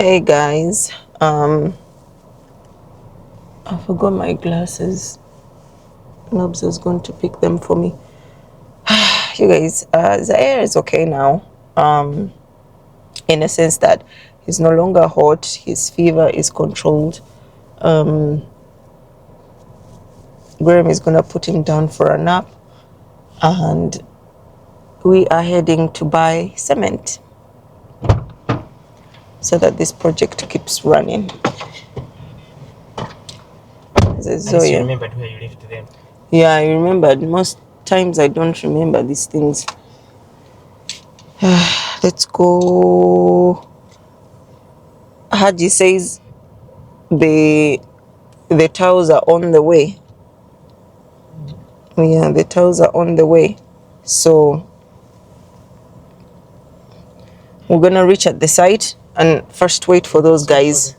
Hey guys, I forgot my glasses. Nobs is going to pick them for me. You guys, Zaire is okay now. In a sense that he's no longer hot, his fever is controlled. Graham is gonna put him down for a nap, and we are heading to buy cement so that this project keeps running. You remembered where you left them? Yeah, I remembered. Most times I don't remember these things. Let's go. Haji says the towels are on the way. Yeah, the towels are on the way. So we're gonna reach at the site and first wait for those guys.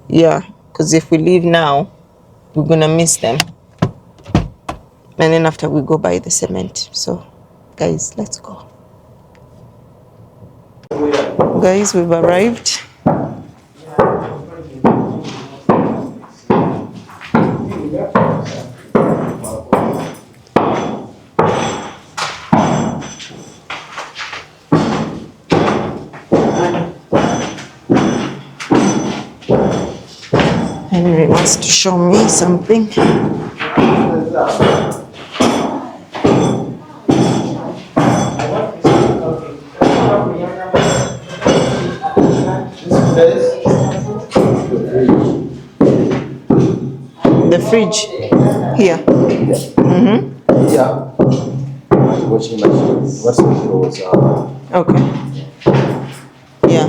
Yeah, because if we leave now, we're gonna miss them. And then after we go buy the cement. So guys, let's go. Guys, we've arrived. Henry wants to show me something. The fridge here. Yeah. Washing machines. What's those? Okay. Yeah.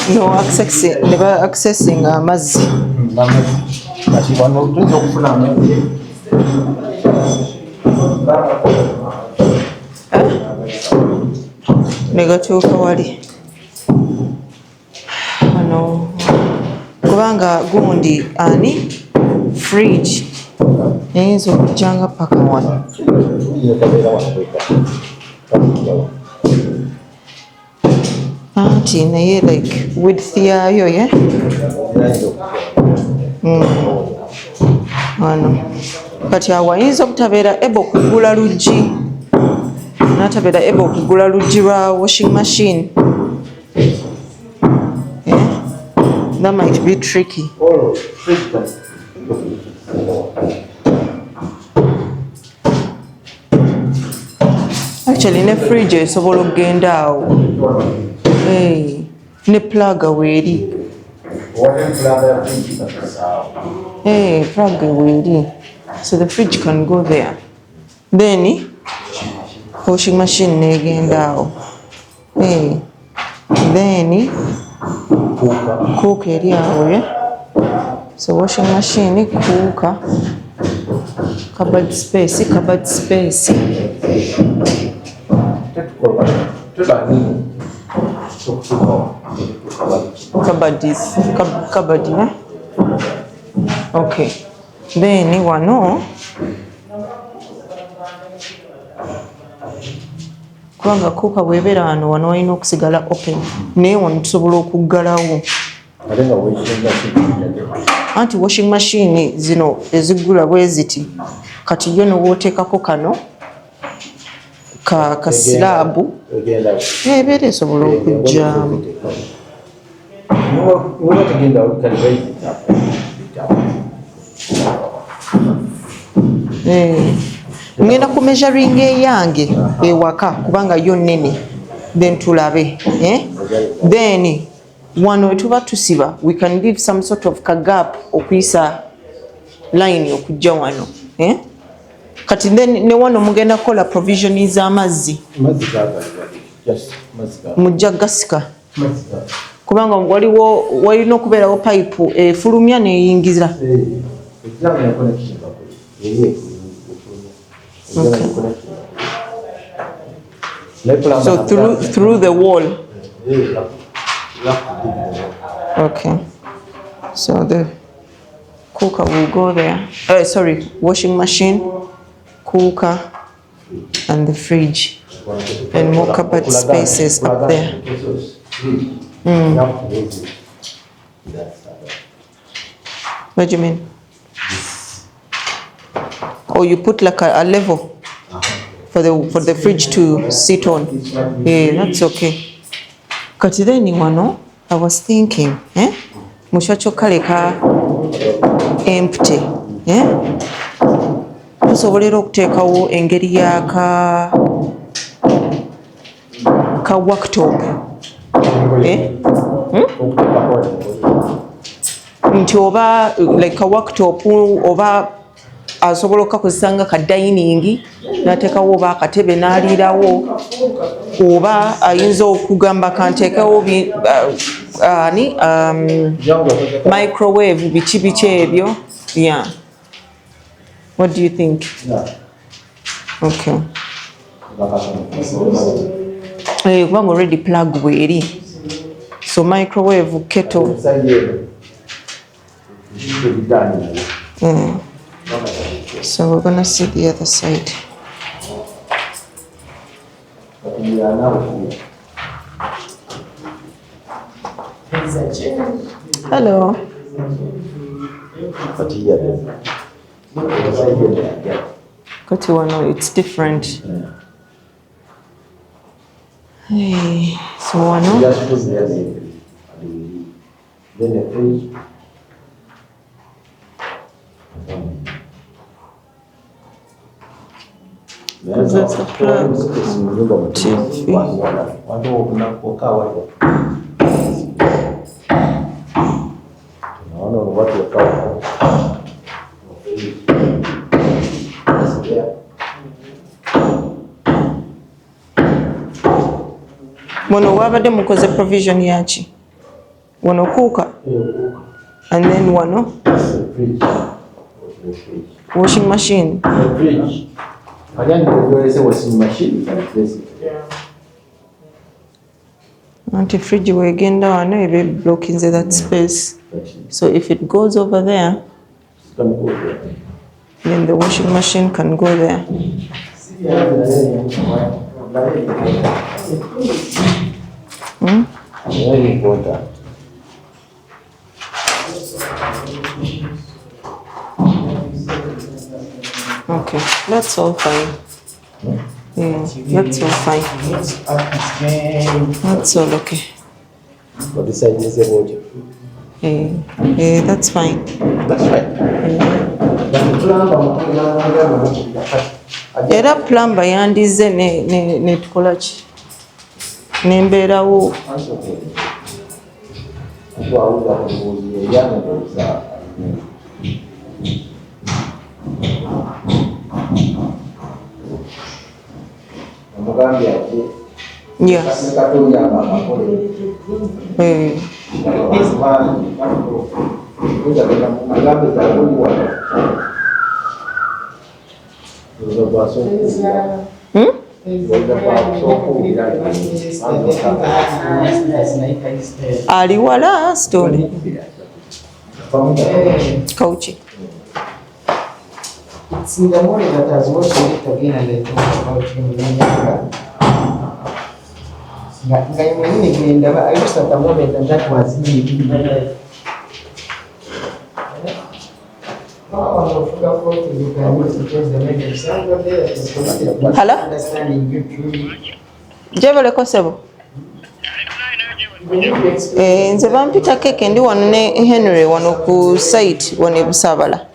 No accessing, never accessing amazzi. Negatuuka wali wano kubanga gundi ani fridge eyinza okujjanga paka wano. Anti naye like width yayo ye wano kati awo ayinza obutabeera able okugula luggi n'atabeera able okugula luggi lwa washing machine. That might be tricky. Actually ne fridge esobola okugenda awo ne plug weeri. Plug weeri, so the fridge can go there. Then washing machine negenda awo. Then cook eri awo. So washing machine, cooker, cupboard space. Cupboard, yeah? Okay. Then wano kubanga cooker bw'ebeera wano walina okusigala open naye wano tusobola okuggalawo. Anti washing machine zino ezigula bwe ziti kati yo n'obwoteekako kano ka silaabu ebeera esobola okujjaamu. Ngenda ku measuring eyange ewaka kubanga yo nnene then tulabe. Then wano wetuba tusiba we can give some sort of kagap okuyisa line okujja wano. Kati then ne wano mugenda kukola provision z'amazzi mujja gasika kubanga walina okubeerawo pipe efulumya neyingiza. Okay. So through the wall. Okay. So the cooker will go there. Sorry, washing machine, cooker, and the fridge, and more cupboard spaces up there. What do you mean? Or you put like a level for the fridge to sit on? Yeah, that's okay. Kati then wano, I was thinking, muchacho kaleka empty, tusobolera okuteekawo engeri ya ka worktop, nti oba like a worktop oba asobola okukakozesa nga ka dining n'ateekawo oba akatebe n'aliirawo, oba ayinza okugamba kanteekawo microwave biki ebyo. Yeah. What do you think? Okay. Kubanga already plug bweri, so microwave, kettle. So we're gonna see the other side. Hello. Kati wano it's different. Hey, so wano. Because that's a plug. TV. Wano wabadde mukoze provision yaki? Wano cooker? And then wano? Washing machine? Anti fridge wegenda wano ebe blocking that space. So if it goes over there, then the washing machine can go there. Okay, that's all fine. Yeah, that's all fine. That's all okay. But this side is about you. Yeah, that's fine. That's right. Era plumber yandize ne tukola ki? Nembeerawo. Yeah. Ali wala story. Coaching. It's in the morning that I was watching it again and I thought about him. I just at the moment and that was me. Hello? Jebaleko sebo. Nze bampita keke ndi wano ne Henry wano ku site wano e Busabala.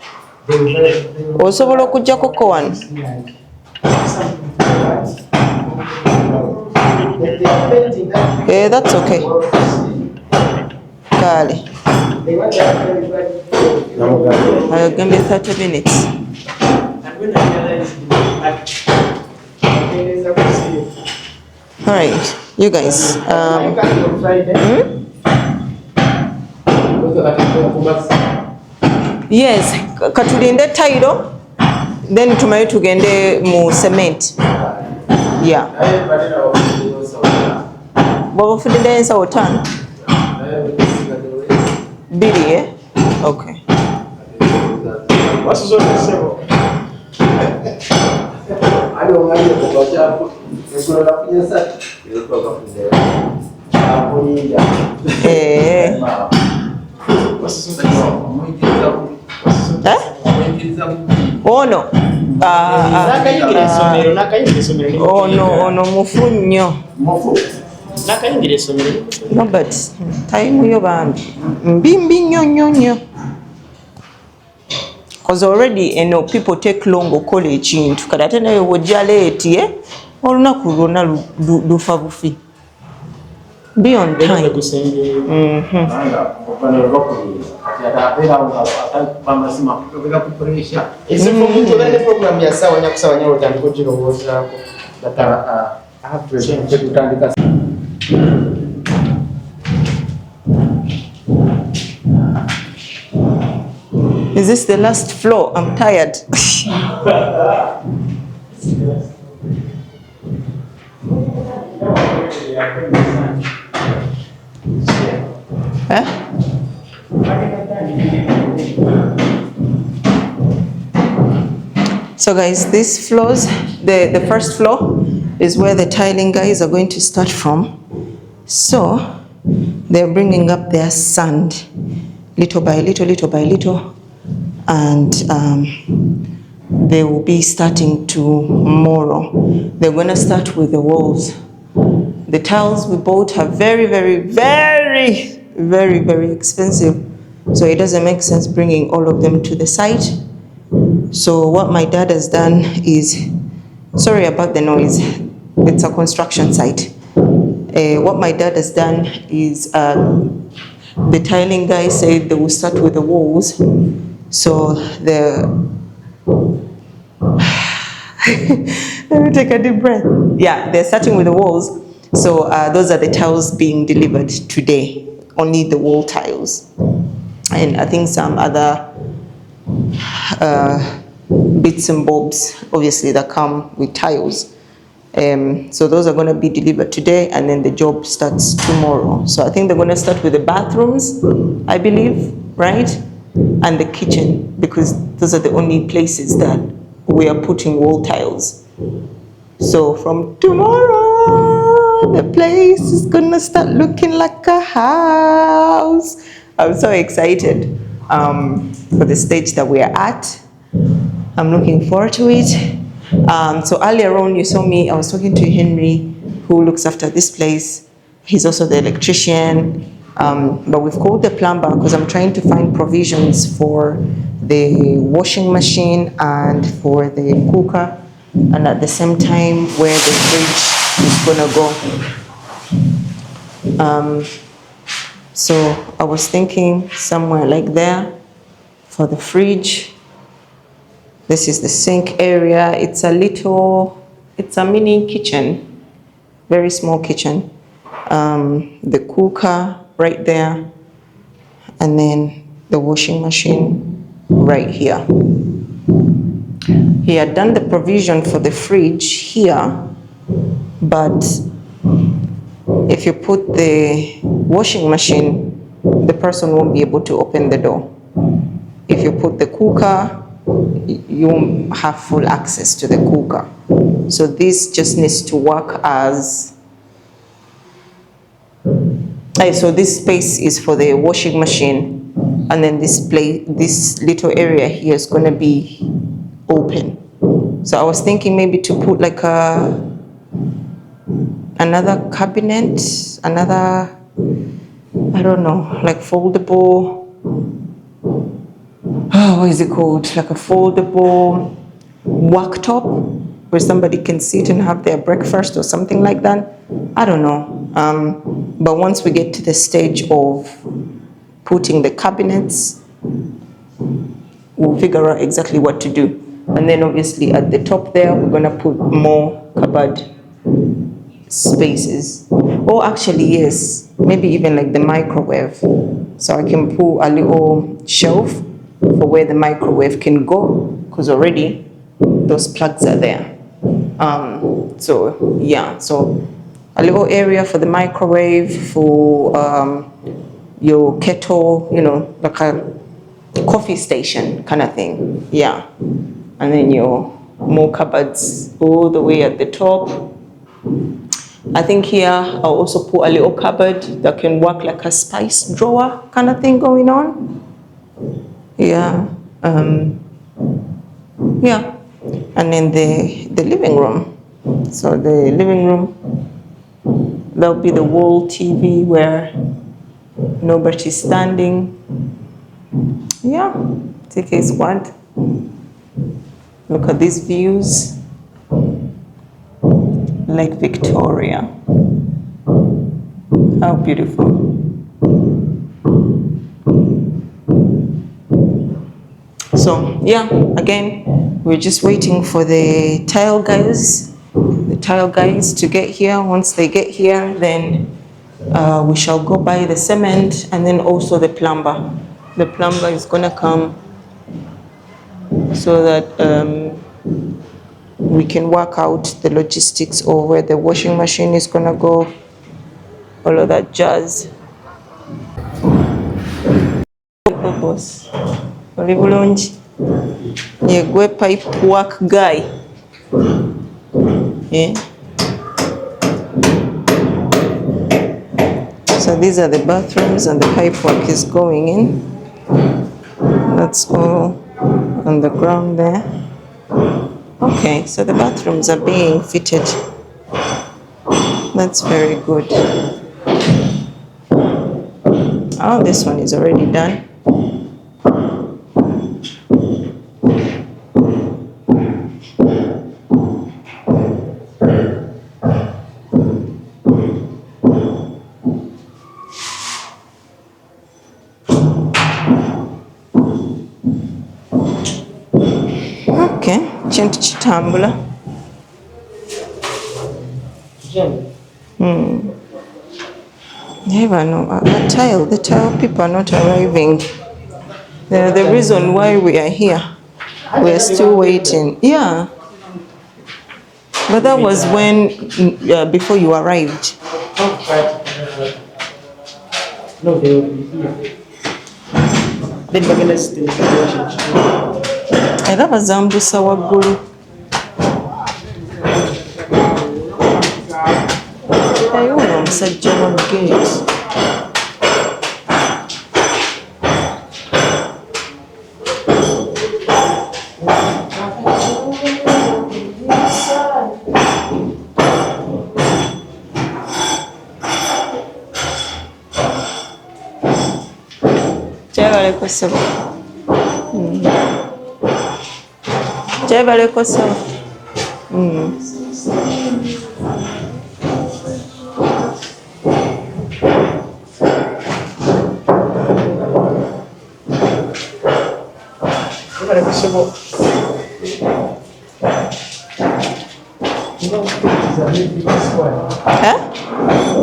Osobola okujjako ko wano. That's okay. Kale. Give me 30 minutes. All right, you guys. Yes, katulinde title, then tumaye tugende mu cement. Yeah. Bw'obafudde ensawo 5. 2, Okay. What's the several? I don't like it because you're going up in your set. You'll go up in there. Eh. What's the Ono. Ono mufu nnyo. No, but time yo bambi. Mbimbi nnyo. Because already people take long okukola ekintu kati ate naye wojja leeti olunaku lwonna lufa bufi. Be on time. Is this the last floor? I'm tired. Huh? So guys, these floors, the first floor is where the tiling guys are going to start from. So they're bringing up their sand little by little, and they will be starting tomorrow. They're going to start with the walls. The tiles we bought are very expensive, so it doesn't make sense bringing all of them to the site. So what my dad has done is, sorry about the noise, it's a construction site. What my dad has done is the tiling guys said they will start with the walls. So let me take a deep breath. Yeah, they're starting with the walls. So those are the tiles being delivered today, only the wall tiles. And I think some other bits and bobs, obviously, that come with tiles. So those are going to be delivered today, and then the job starts tomorrow. So I think they're going to start with the bathrooms, I believe, right? And the kitchen, because those are the only places that we are putting wall tiles. So from tomorrow, the place is gonna start looking like a house. I'm so excited for the stage that we are at. I'm looking forward to it. So earlier on, you saw me, I was talking to Henry, who looks after this place. He's also the electrician. But we've called the plumber because I'm trying to find provisions for the washing machine and for the cooker, and at the same time where the fridge is gonna go. So I was thinking somewhere like there for the fridge. This is the sink area. It's a mini kitchen, very small kitchen. The cooker right there, and then the washing machine right here. He had done the provision for the fridge here, but if you put the washing machine, the person won't be able to open the door. If you put the cooker, you won't have full access to the cooker. So this just needs to work as so this space is for the washing machine, and then this little area here is going to be open. So I was thinking maybe to put like another cabinet, I don't know, like foldable, what is it called? Like a foldable worktop where somebody can sit and have their breakfast or something like that. I don't know. But once we get to the stage of putting the cabinets, we'll figure out exactly what to do. And then obviously at the top there, we're gonna put more cupboard spaces. Or actually, yes, maybe even like the microwave. So I can put a little shelf for where the microwave can go, because already those plugs are there. So yeah, so a little area for the microwave, for your kettle, you know, like coffee station kind of thing. Yeah. And then your more cupboards all the way at the top. I think here I'll also put a little cupboard that can work like a spice drawer kind of thing going on. Yeah. Yeah. And then the living room. So the living room, there'll be the wall TV where nobody's standing. Yeah, take a squad. Look at these views. Lake Victoria. How beautiful. So yeah, again, we're just waiting for the tile guys to get here. Once they get here, then we shall go buy the cement and then also the plumber. The plumber is gonna come so that we can work out the logistics of where the washing machine is gonna go, all of that jazz. Boss, oli bulungi. Yegwe pipe work guy. Yeah. So these are the bathrooms and the pipe work is going in. That's all on the ground there. Okay, so the bathrooms are being fitted. That's very good. Oh, this one is already done. Okay, kintu kitambula. Yeah, no, the tile people are not arriving. They're the reason why we are here. We are still waiting. Yeah. But that was when, before you arrived. No, they will be here. Then we're gonna stay. Era bazambusa waggulu. Ayo ono omusajja wa gate. Kyebaleko ssebo. Kyebaleko ssebo.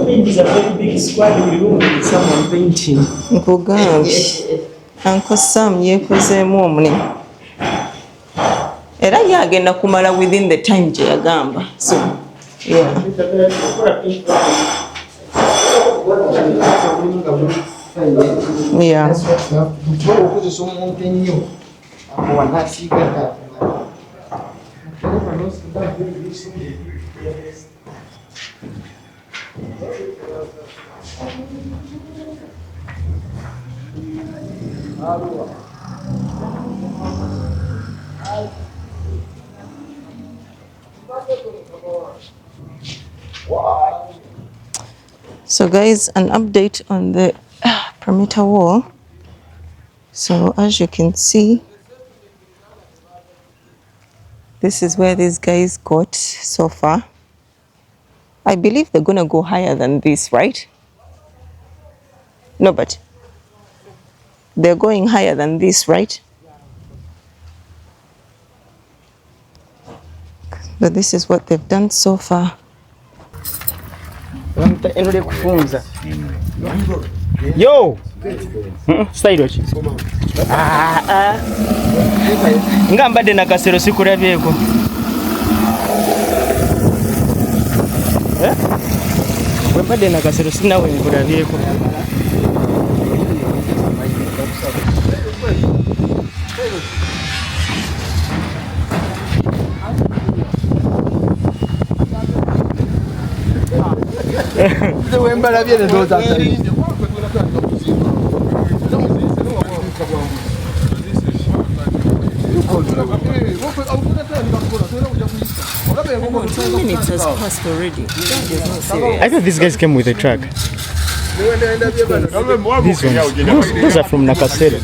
It is a very big squad in the room with someone painting. Nkugambye Uncle Sam yeekozeemu omulimu era ye agenda kumala within the time gye yagamba. So yeah. Yeah. So guys, an update on the perimeter wall. So as you can see, this is where these guys got so far. I believe they're gonna go higher than this, right? No, but they're going higher than this, right? But this is what they've done so far. Yo! Style ki? Nga mbadde na kasero sikulabyeko. Bwe mbadde na kasero sinawe nkulabyeko. Minutes has passed already. I thought these guys came with a truck. These ones. Those are from Nakasero.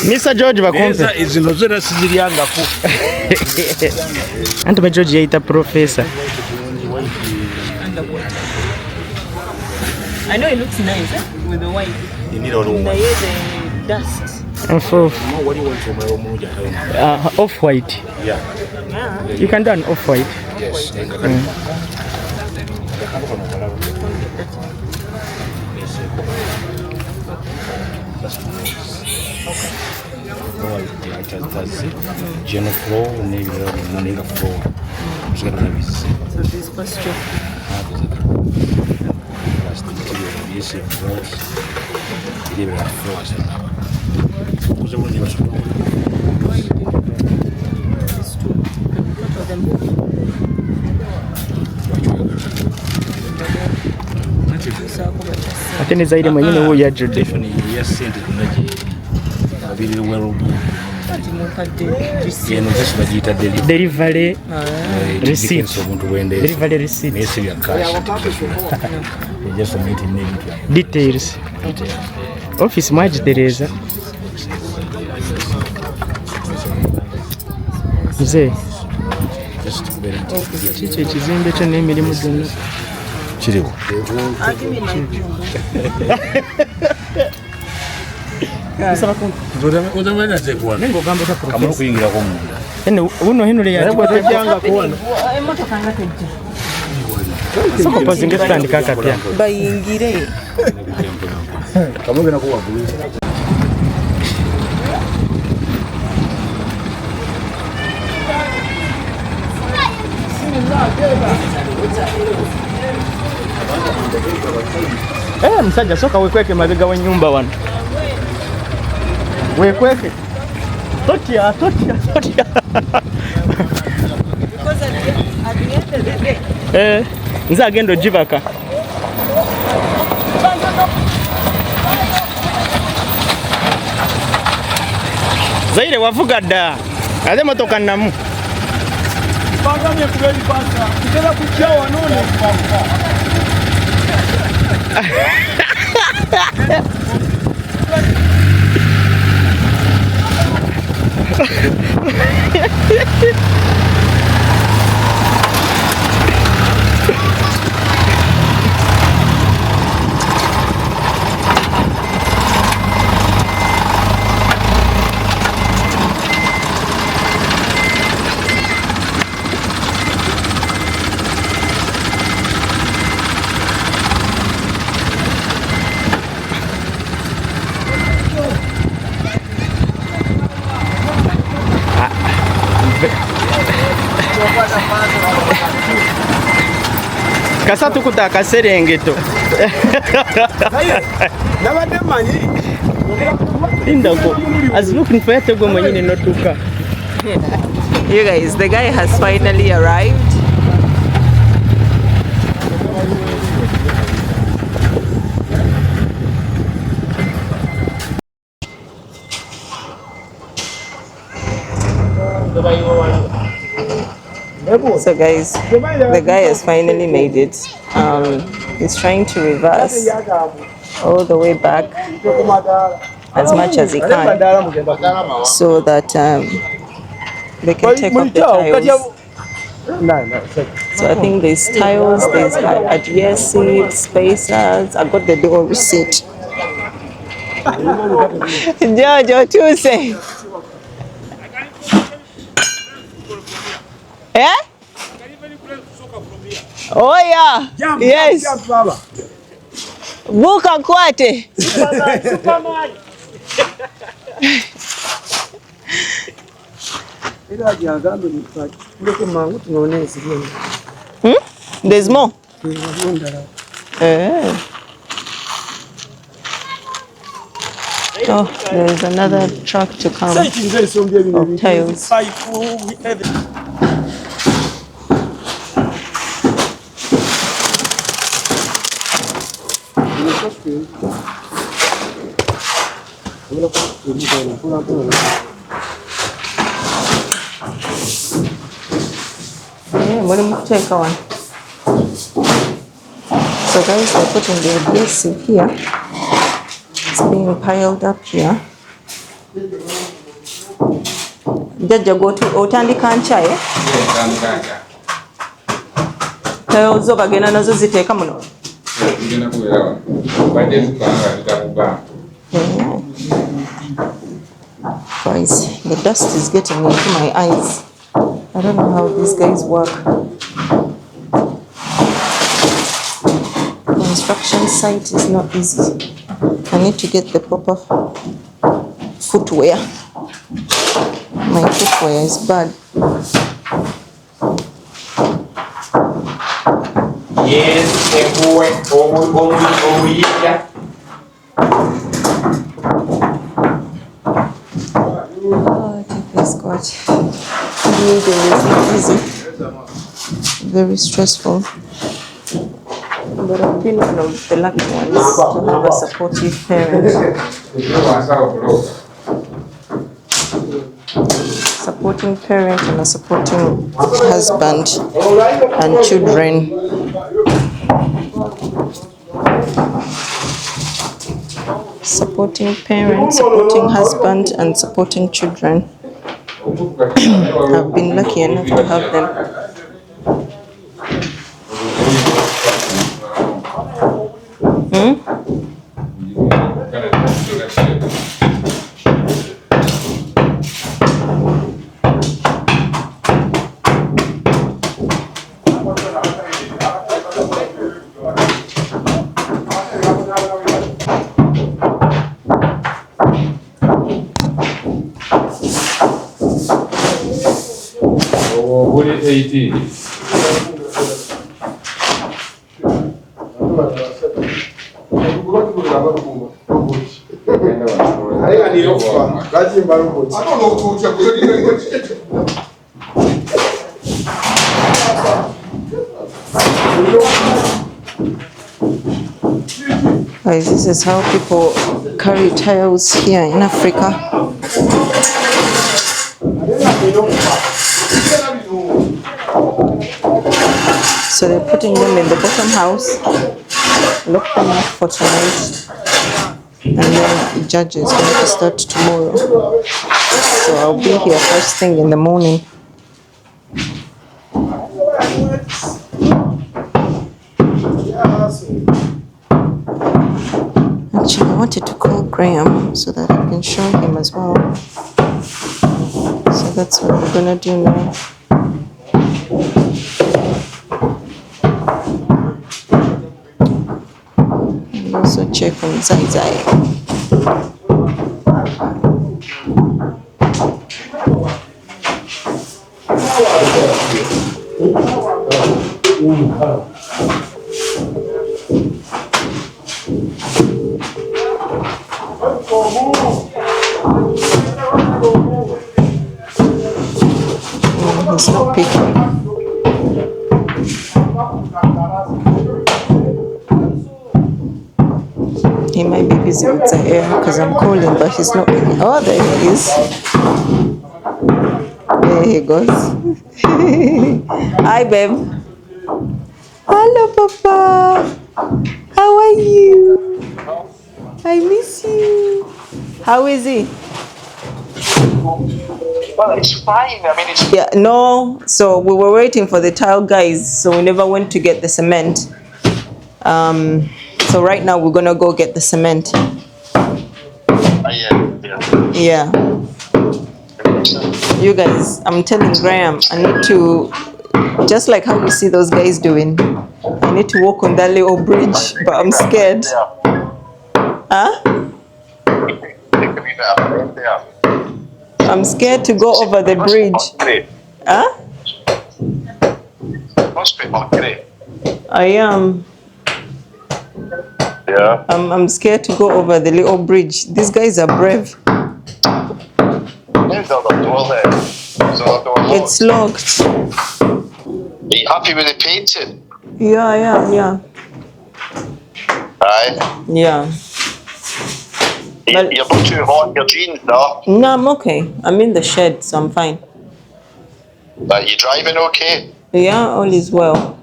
Mr. George bakompe izino zera siziryangako anti ba George yaita professor. I know it looks nice with the white. You need all the The dust. What do you want from my off white. Yeah. You can do an off white. Yes. General flow, nigga flow. So this question. Atene zaidi mwenyewe huyo ya Jude. Delivery receipt. Delivery receipt. Details. Office maji Teresa. Mzee. Chiche kizimbe kyo n'emirimu gyonna. Kiriwo. Uno hinule ya soko pazinge tutandika kapya bayingire kamwe nakuwa bulisi. Msajja soka wekweke mabega w'ennyumba wano. Wekweke. Totya. Because at the end of the day. Nze agenda ogibaka. Zaire wavuga dda. Ate motoka namu. Bagamye kubeli pasa. Kitera kuchawa none. Kasa tukuta akaserengeto. Nabadde manyi. Indako. As looking for yatego mwenyine notuka. You guys, the guy has finally arrived. So guys, the guy has finally made it. He's trying to reverse all the way back as much as he can so that they can take off the tiles. So I think there's tiles, there's adhesive, spacers. I got the door receipt. Jojo, Tuesday. Eh? Oh yeah. Yes. Buka kwate. Superman. There's more. Oh, there's another truck to come of tiles. Yeah, what do you take on? So guys, they're putting their base here. It's being piled up here. Jaja go to otandika ncha eh? Tayo zo bagenda nazo ziteeka muno. Guys, the dust is getting into my eyes. I don't know how these guys work. The construction site is not easy. I need to get the proper footwear. My footwear is bad. Yes, Oh, I think this got building is not easy. Very stressful. But I've been one of the lucky ones to have a supportive parent. Supporting parent and a supporting husband and children. Supporting parent, supporting husband and supporting children. I've been lucky enough to have them. What is 18? Guys, this is how people carry tiles here in Africa. So they're putting them in the bottom house, lock them up for tonight, and then the judge is going to start tomorrow. So I'll be here first thing in the morning. Actually, I wanted to call Graham so that I can show him as well. So that's what I'm gonna do now. And also check on Zai Zai. He's not picking. He might be busy with the air because I'm calling, but he's not picking. Oh, there he is. There he goes. Hi, babe. Hello, Papa. How are you? I miss you. How is he? Well, it's fine. I mean, it's Yeah, no. So we were waiting for the tile guys, so we never went to get the cement. So right now we're gonna go get the cement. yeah. Yeah. You guys, I'm telling Graham, I need to Just like how you see those guys doing. I need to walk on that little bridge, but I'm scared. Huh? I'm scared to go over the bridge. Huh? Must be hungry. I am. Yeah. I'm scared to go over the little bridge. These guys are brave. There's the door there. So the door locked. It's locked. Are you happy with the painting? Yeah, I am, yeah. Aye. Yeah. But- You're not too hot in your jeans, no? No, I'm okay. I'm in the shed, so I'm fine. Are you driving okay? Yeah, all is well. All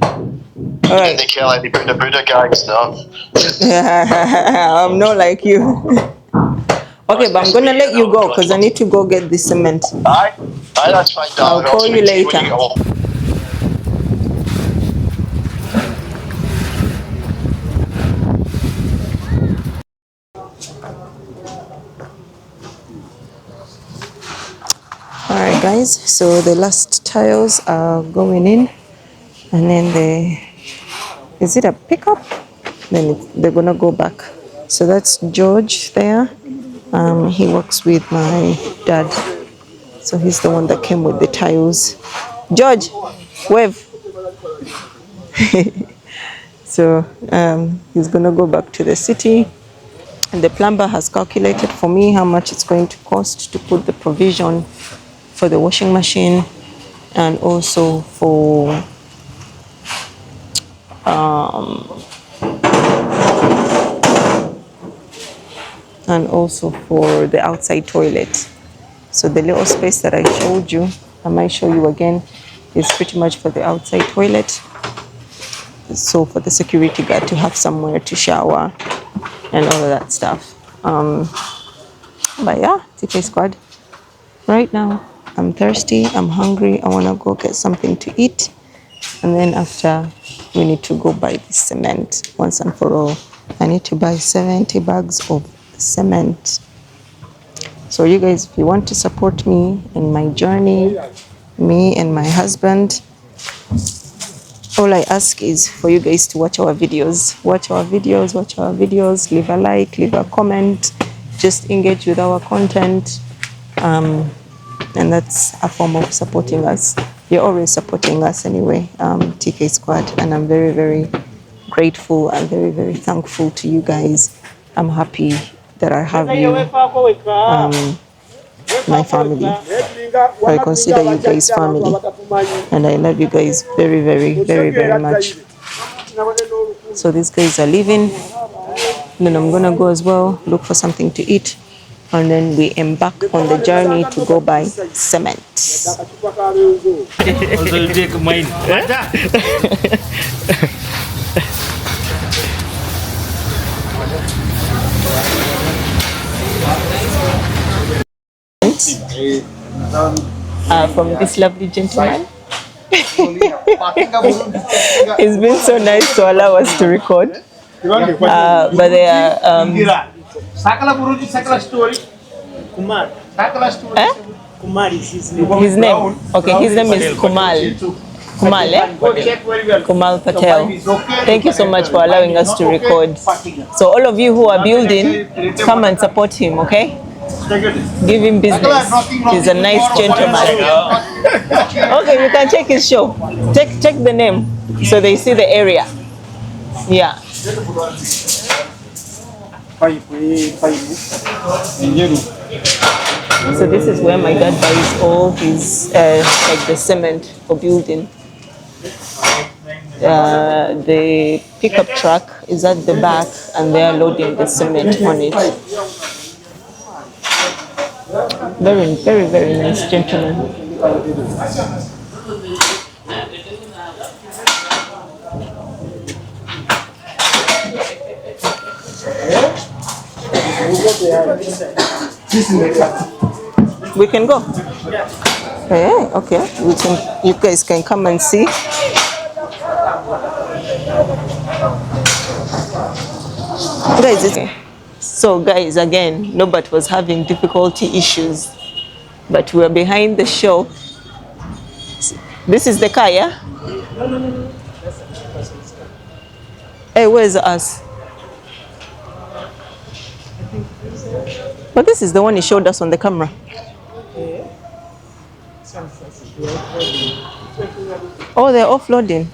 Didn't right. they kill any Buddha gangs, no? I'm not like you. Okay, but I'm gonna let you go because I need to go get the cement. Aye. Aye, that's fine, darling. I'll call you speak to when later. get home. All right, guys. So the last tiles are going in, and then is it a pickup? Then they're gonna go back. So that's George there. He works with my dad. So he's the one that came with the tiles. George, wave. So he's gonna go back to the city. And the plumber has calculated for me how much it's going to cost to put the provision for the washing machine and also for the outside toilet. So the little space that I showed you, I might show you again, is pretty much for the outside toilet. So for the security guard to have somewhere to shower and all of that stuff. But yeah, TK Squad. Right now, I'm thirsty, I'm hungry, I want to go get something to eat. And then after, we need to go buy the cement once and for all. I need to buy 70 bags of cement. So you guys, if you want to support me in my journey, me and my husband, all I ask is for you guys to watch our videos. Watch our videos, leave a like, leave a comment, just engage with our content. And that's a form of supporting us. You're always supporting us anyway, TK Squad. And I'm very, very grateful and very, very thankful to you guys. I'm happy that I have you, my family. I consider you guys family. And I love you guys very, very, very, very much. So these guys are leaving. Then I'm gonna go as well, look for something to eat. And then we embark on the journey to go buy cement. From this lovely gentleman. It's been so nice to allow us to record. But they are his name. Okay, his name is Kumal. Kumal Patel. Thank you so much for allowing us to record. So all of you who are building, come and support him, okay? Give him business. He's a nice gentleman. Okay, you can check his show. Check the name so they see the area. Yeah. So this is where my dad buys all his like the cement for building. The pickup truck is at the back and they are loading the cement on it. Very, very, very nice gentleman. We can go. Hey, okay. We can. You guys can come and see. Guys, it's okay. So guys, again, Norbert was having difficulty issues, but we're behind the show. This is the car, yeah? Hey, where's us? But this is the one he showed us on the camera. Oh, they're offloading.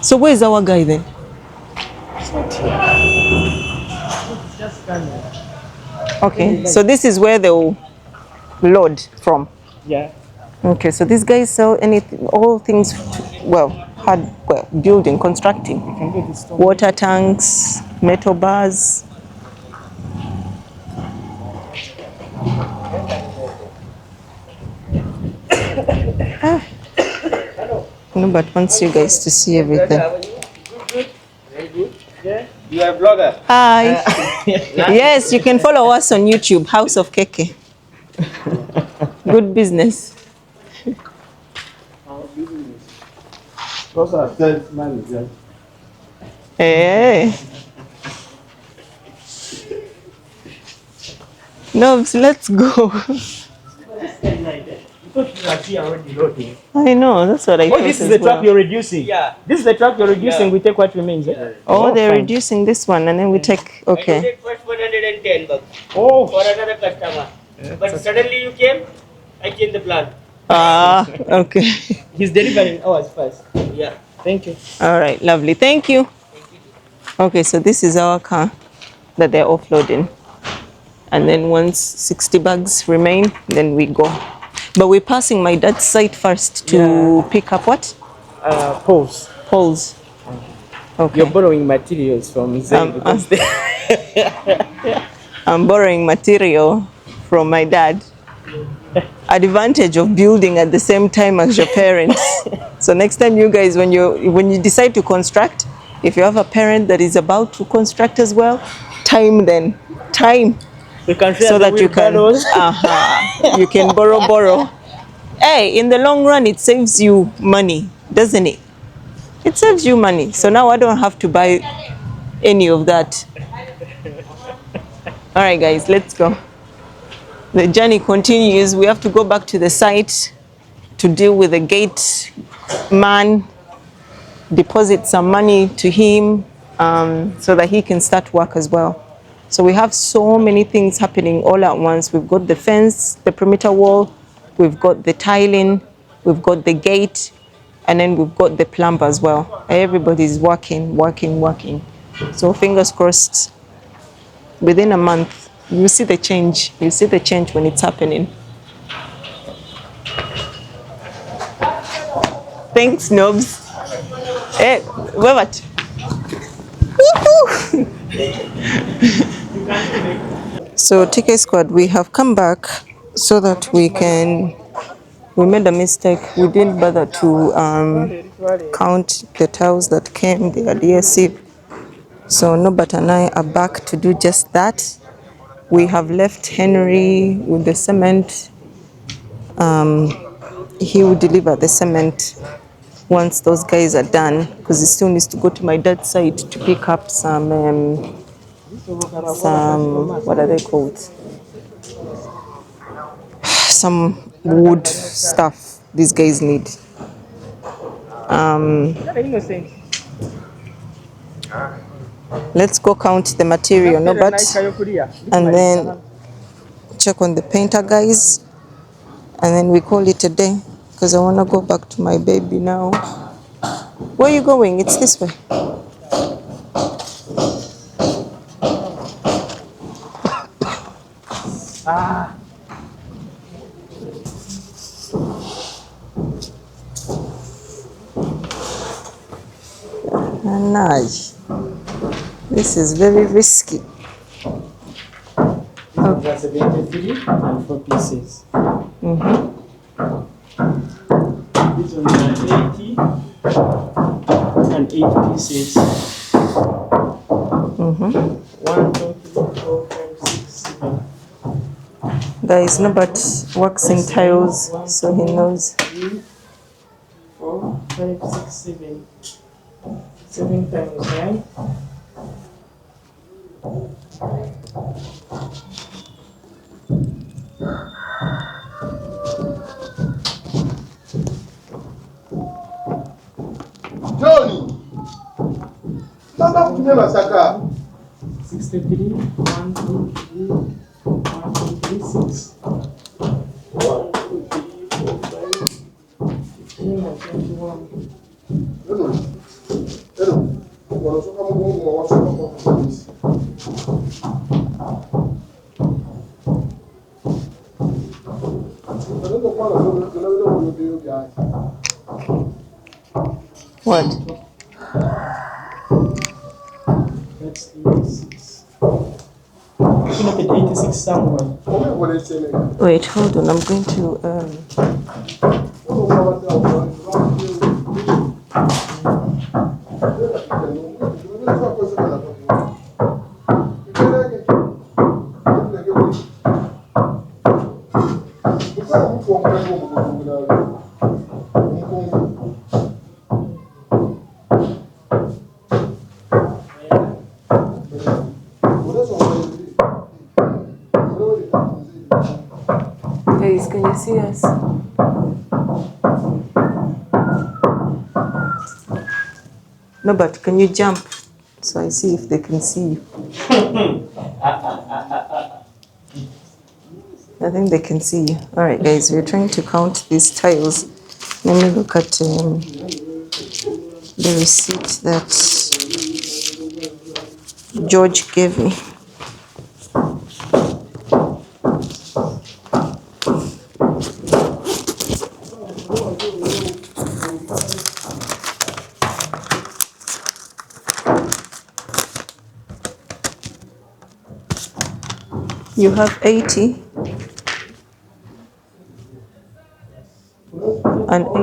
So where's our guy then? Okay, so this is where they'll load from. Yeah. Okay, so these guys sell anything, all things, building, constructing. Water tanks, metal bars. No, but wants you guys to see everything. You are a blogger. Hi. Yes, you can follow us on YouTube, House of Keke. Good business. Those are third managers. Hey. No, so let's go. I know, that's what I thought. Oh, this is as the truck well. you're reducing. Yeah. This is the truck you're reducing. We take what remains. Oh, they're fine. reducing this one and then we take, okay. First 110 bucks Oh. for another customer. But suddenly you came, I changed the plan. Ah, okay. He's delivering ours first. Yeah. Thank you. All right, lovely. Thank you. Okay, so this is our car that they're offloading. And then once 60 bags remain, then we go. But we're passing my dad's site first to pick up what? Poles. Poles. Okay. You're borrowing materials from Zayn because I'm borrowing material from my dad. Advantage of building at the same time as your parents. So next time you guys, when you decide to construct, if you have a parent that is about to construct as well, time. we can share So the that you can, wheelbarrows. you can borrow. Hey, in the long run, it saves you money, doesn't it? It saves you money. So now I don't have to buy any of that. All right, guys, let's go. The journey continues. We have to go back to the site to deal with the gate man, deposit some money to him so that he can start work as well. So we have so many things happening all at once. We've got the fence, the perimeter wall, we've got the tiling, we've got the gate, and then we've got the plumber as well. Everybody's working. So fingers crossed, within a month, you see the change. You see the change when it's happening. Thanks, Nobs. Hey, what? Woohoo! So TK Squad, we have come back so that we made a mistake. We didn't bother to count the tiles that came, the adhesive. So Norbert and I are back to do just that. We have left Henry with the cement. He will deliver the cement once those guys are done, because he still needs to go to my dad's site to pick up some what are they called? Some wood stuff these guys need. Let's go count the material, no, but and then check on the painter guys, and then we call it a day, because I want to go back to my baby now. Where are you going? It's this way. Nice. This is very risky. That's 73 and 4 pieces. This one is 80 and 8 pieces. 1, 2, 3, 4, 5, 6, 7. Guys, Norbert works in tiles, so he knows. 3, 4, 5, 6, 7. 7 times 9. 63, 1, 2, 3, 1, 2, 3, 6. 1, 2, 3, 4, 5, 15, 21. What? That's 86. Looking up at 86 somewhere. Wait, hold on. I'm going to. Guys, can you see us? No, but can you jump so I see if they can see you? I think they can see you. All right, guys, we're trying to count these tiles. Let me look at the receipt that George gave me. You have 80 and 8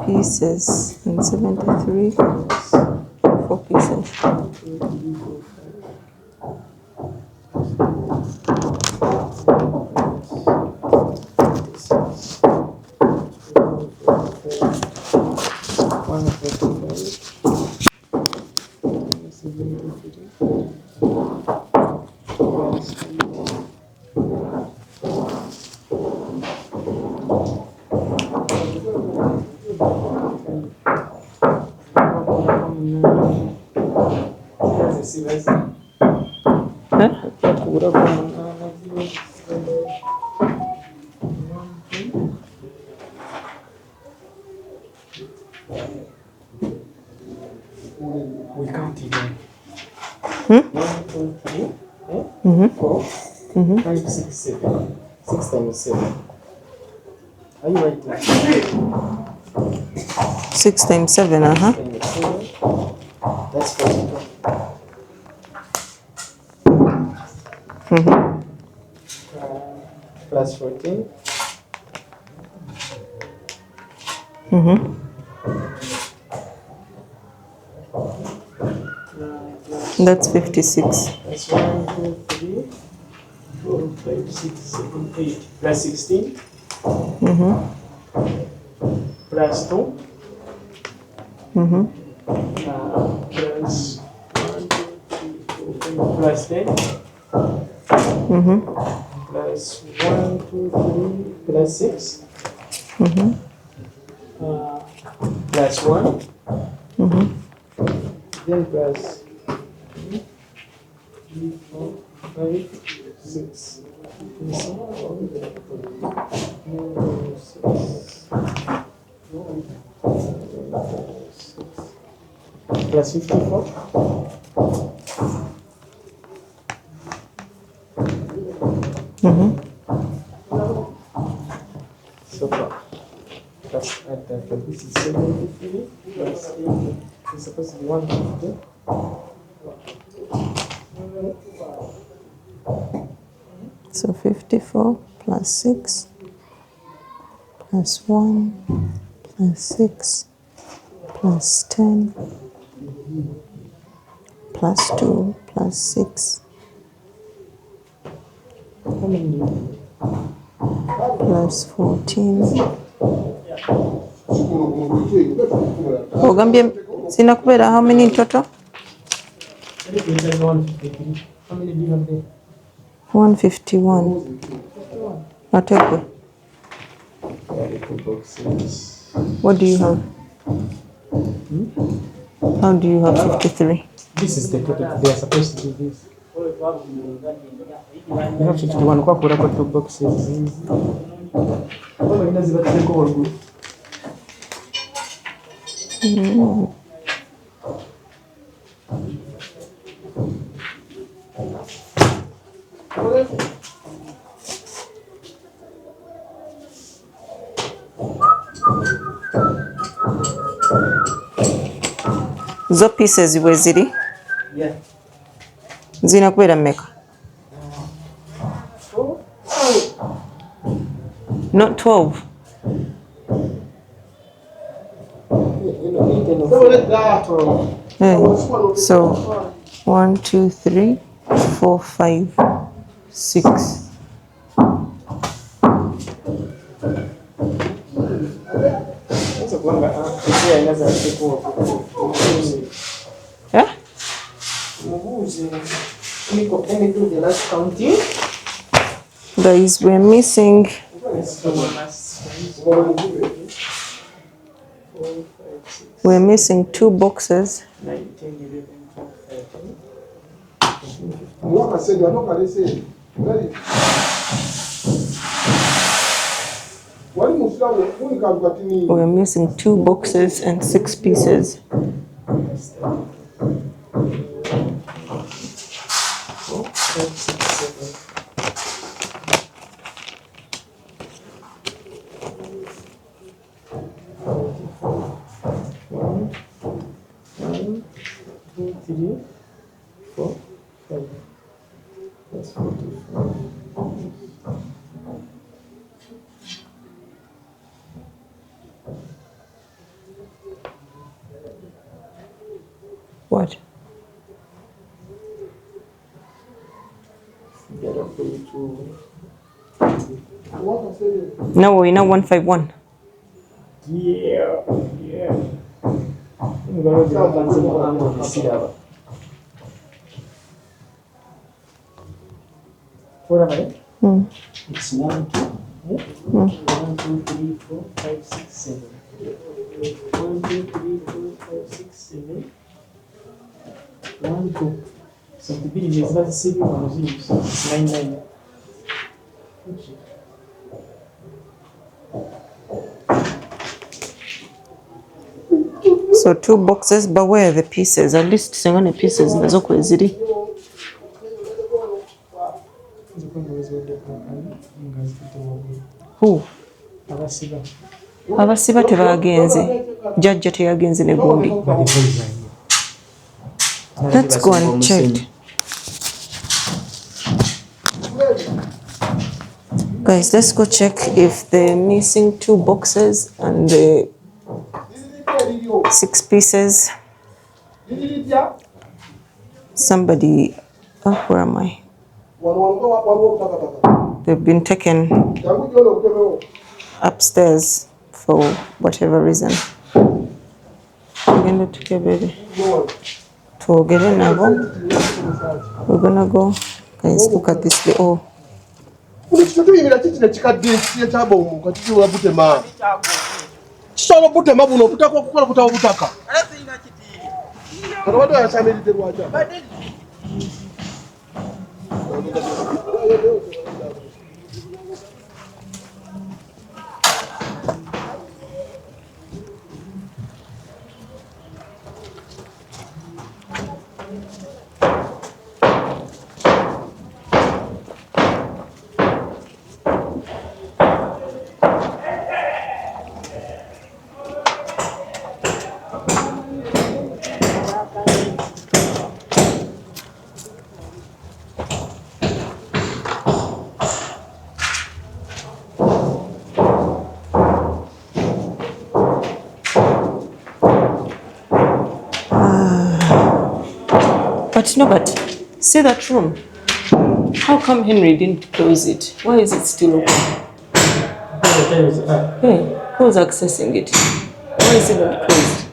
pieces and 73 4 pieces. We count again. 1, 2, 3, 4, 5, 6, 7. 6 times 7. Are you right now? 6 times 7, That's 42. Plus 14. That's 56. That's 1, 2, 3, 4, 5, 6, 7, 8. Plus 16. Plus 2. Plus 1, 2, 3, 4, 5. Plus 10. Plus 1, 2, 3. Plus 6. Plus 1. Then plus 3, 4, 5, 6. Plus 54. So far. That's at this is 73 plus 8. It's supposed to be 150. So 54 plus 6 plus 1 plus 6 plus 10 plus 2 plus 6 plus 14. Ogambye sina kubeera how many in total? 153. How many do you have there? 151. Atekwe. Yeah, 2 boxes. What do you have? How do you have 53? This is the total. They are supposed to be this. You have 51. Kwa kura kwa 2 boxes. Kwa ina ziba teko orgu. Zo pieces bwe ziri Yeah. zina kubeera mmeka? Not 12. So 1, 2, 3, 4, 5, 6. Yeah? Let me do the last counting. Guys, we're missing We're missing 2 boxes. 9, 10, 11, 12, 13. We're missing 2 boxes and 6 pieces. That's 44. What? Get up to No, we're now 151. yeah. What am I? It's 1, 2. 1, 2, 3, 4, 5, 6, 7. 1, 2, 3, 4, 5, 6, 7. 1, 2. So the bill is not 7 or 0. So it's 9, 9. So 2 boxes, but where are the pieces? At least singone pieces nazo kwe ziri. Who? Abasiba tebagenze. Jajja teyagenze ne gundi. Let's go and check. Guys, let's go check if they're missing 2 boxes and the 6 pieces. Somebody, where am I? They've been taken upstairs for whatever reason. We're gonna go. Guys, look at this. Oh. But see that room? How come Henry didn't close it? Why is it still open? Hey, who's accessing it? Why is it not closed?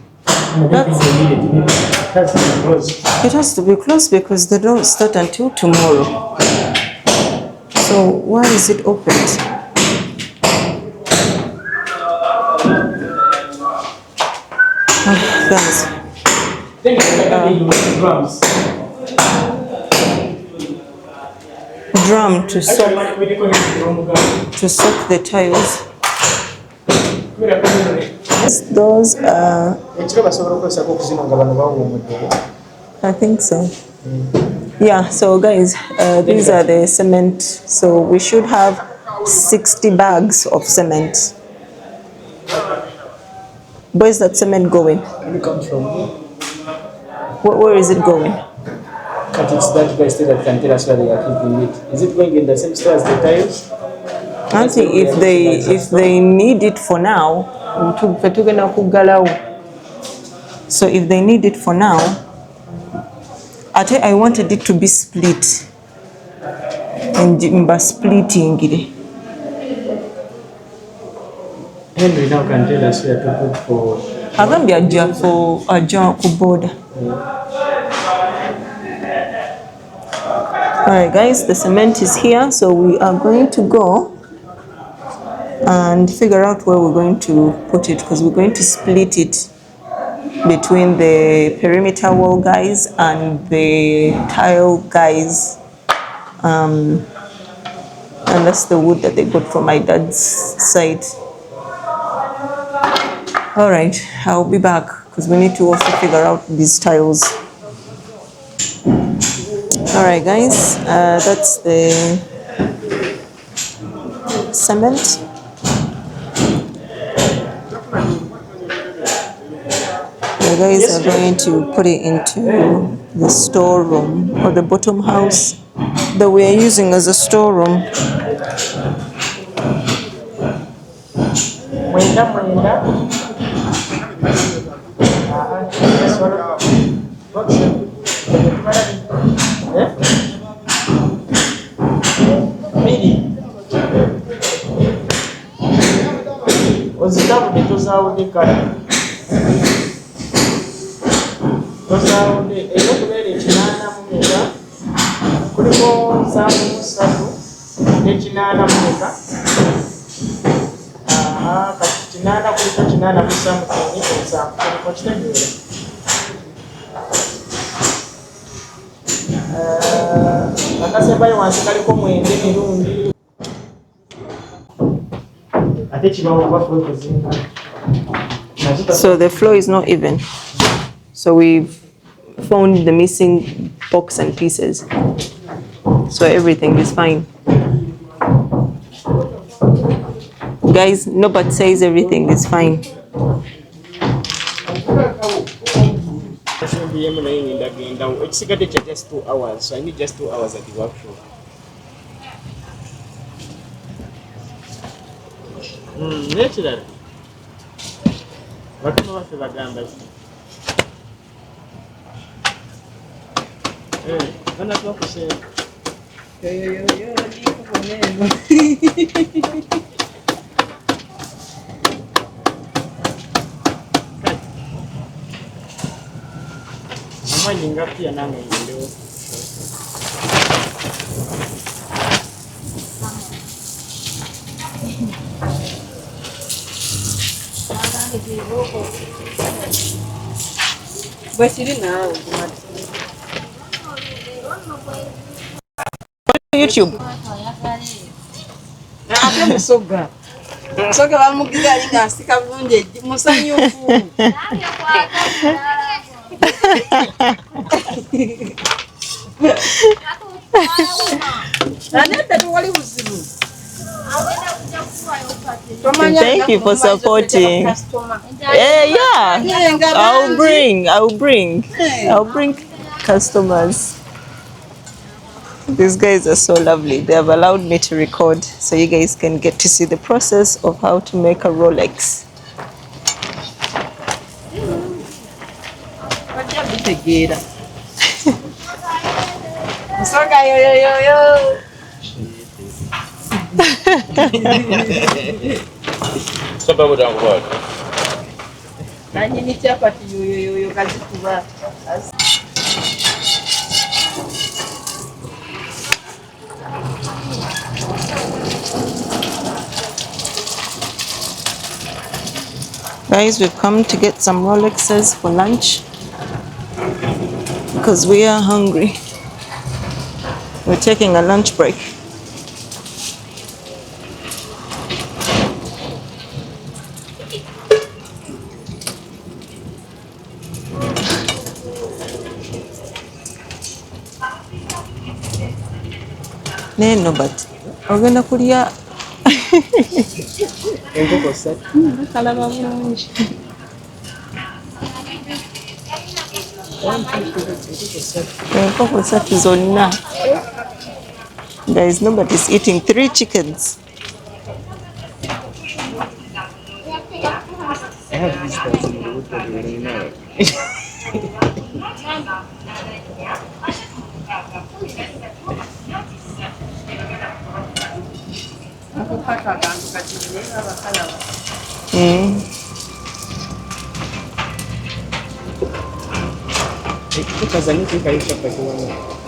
It has to be closed because they don't start until tomorrow. So why is it opened? Oh, guys. Then they use drums. Drum to soak the tiles. Those are, I think so. Yeah, so guys, these are the cement. So we should have 60 bags of cement. Where's that cement going? It comes from Where is it going? but it's that guy still that can tell us where they are keeping it. Is it going in the same store as the tiles? Auntie, if they need it for now, so if they need it for now, I wanted it to be split. And splitting it. Henry now can tell us where to put for. Agambye ajja ku border. Alright guys, the cement is here, so we are going to go and figure out where we're going to put it, because we're going to split it between the perimeter wall guys and the tile guys. And that's the wood that they got from my dad's side. All right, I'll be back because we need to also figure out these tiles. All right, guys, that's the cement. You guys are going to put it into the storeroom or the bottom house that we are using as a storeroom. So the floor is not even. So we've found the missing box and pieces. So everything is fine. Guys, nobody says everything is fine. It's just 2 hours, so I need just 2 hours at the workshop. Natural. What do you want to do? I'm not going to say. YouTube. Thank you for supporting. Yeah, I'll bring customers. These guys are so lovely. They have allowed me to record so you guys can get to see the process of how to make a Rolex. Guys, we've come to get some Rolexes for lunch. because we are hungry. We're taking a lunch break. Neno but ogenda kulya Enkoko ssatu. kalaba bulungi. Enkoko ssatu zonna. There is nobody's eating 3 chickens. I have visitors in the wood right now. Because I need to carry chapati one.